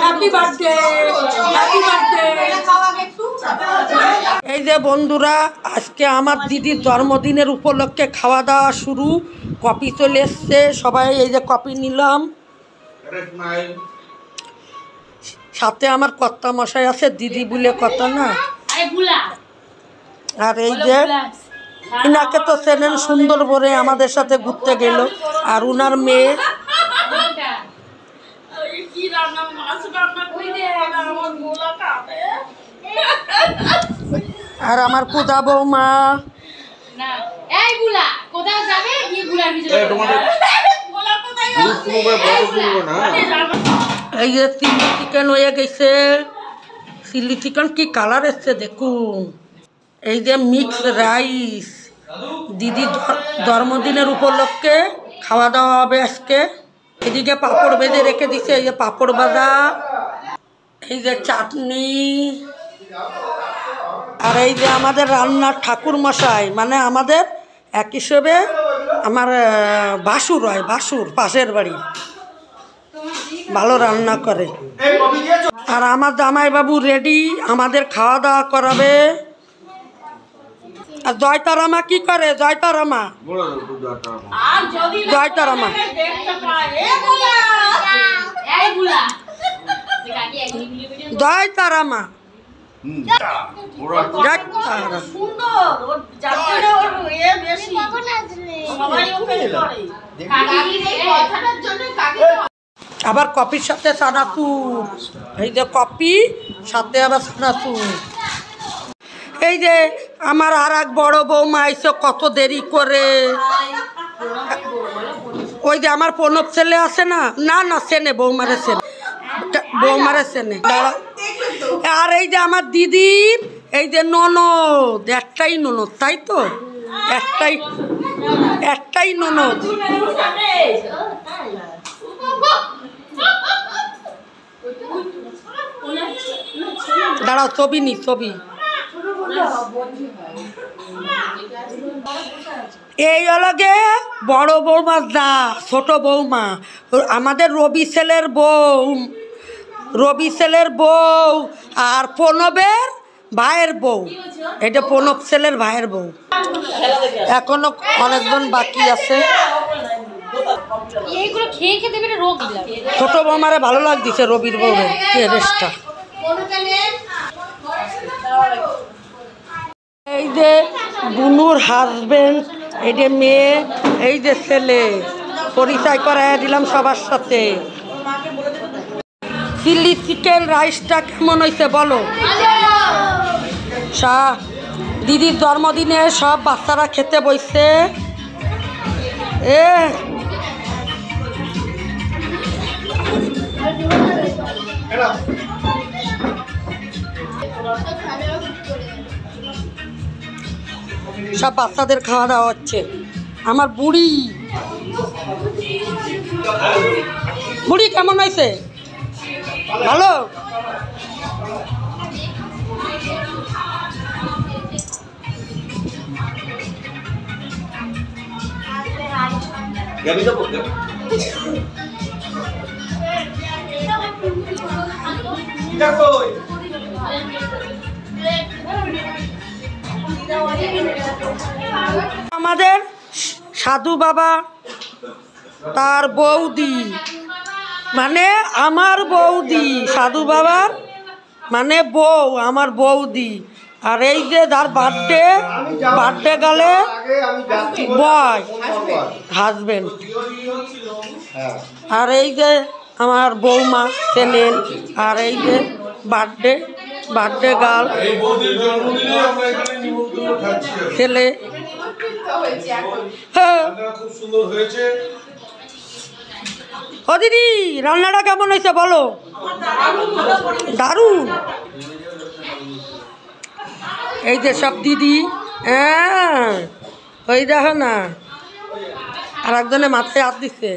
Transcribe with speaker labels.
Speaker 1: Happy birthday, happy birthday. এই যে বন্ধুরা, আজকে আমার দিদির জন্মদিনের উপলক্ষে খাওয়া দাওয়া শুরু। কপি চলে এসছে, সবাই এই যে কপি নিলাম। সাথে আমার কর্তা মশাই আছে, দিদি বলে কথা না। আর এই যে ইনাকে তো চেনেন, সুন্দর করে আমাদের সাথে ঘুরতে গেল। আর উনার মেয়ে, আর আমার কুদা বৌমা। এই যে চিলি চিকেন হয়ে গেছে। চিলি চিকেন কি কালার এসছে দেখুন। এই যে মিক্স রাইস, দিদির জন্মদিনের উপলক্ষে খাওয়া দাওয়া হবে আজকে। এদিকে পাঁপড় বেজে রেখে দিছে, এই যে পাঁপড় ভাজা, এই যে চাটনি, আর এই যে আমাদের রান্নার ঠাকুর মশাই, মানে আমাদের এক হিসেবে আমার ভাসুর হয়, ভাসুর পাশের বাড়ি, ভালো রান্না করে। আর আমার জামাইবাবু রেডি, আমাদের খাওয়া দাওয়া করাবে। আর জয়তারামা কি করে? জয়তারামা, জয়তারামা জয়তারামা আবার কপির সাথে চানাচুর। এই যে কপি সাথে আবার চানাচুর। এই যে আমার আর এক বড় বৌমা আইসো কত দেরি করে। ওই যে আমার প্রণব ছেলে আছে না, না না চেনে, বৌমারে চেনে, বৌমারে চেনে। আর এই যে আমার দিদির এই যে ননদ, একটাই ননদ, তাই তো, একটাই ননদ। দাঁড়াও, ছবি নি, ছবি। এই হলগে বড় বৌমা দা, ছোট বৌমা আমাদের রবি ছেলের বউ, রবি ছেলের বউ আর প্রণবের ভাইয়ের বউ। এটা প্রণব ছেলের ভাইয়ের বউ। এখনো অনেকজন বাকি আছে। ছোট বৌমারে ভালো লাগতেছে রবির বউয়ের ড্রেসটা। এই যে বুনুর হাজবেন্ড, এই যে মেয়ে, এই যে ছেলে, পরিচয় করাই দিলাম সবার সাথে। চিলি চিকেন রাইসটা কেমন হয়েছে বলো? দিদির জন্মদিনে সব বাচ্চারা খেতে বসছে। সব বাচ্চাদের খাওয়া দাওয়া হচ্ছে। আমার বুড়ি, বুড়ি কেমন হয়েছে? ভালো। আমাদের সাধু বাবা, তার বৌদি, মানে আমার বৌদি, সাধু বাবার মানে বউ, আমার বৌদি। আর এই যে যার বার্থডে, বার্থডে গেলে বয়, হাজবেন্ড। আর এই যে আমার বৌমা চেনেন। আর এই যে বার্থডে, বার্থডে গার্ল, ছেলে। ও দিদি, রান্নাটা কেমন হয়েছে বলো? দারুণ। এই যে সব দিদি, হ্যাঁ ওই দেখো না, আর একজনে মাথায় হাত দিচ্ছে।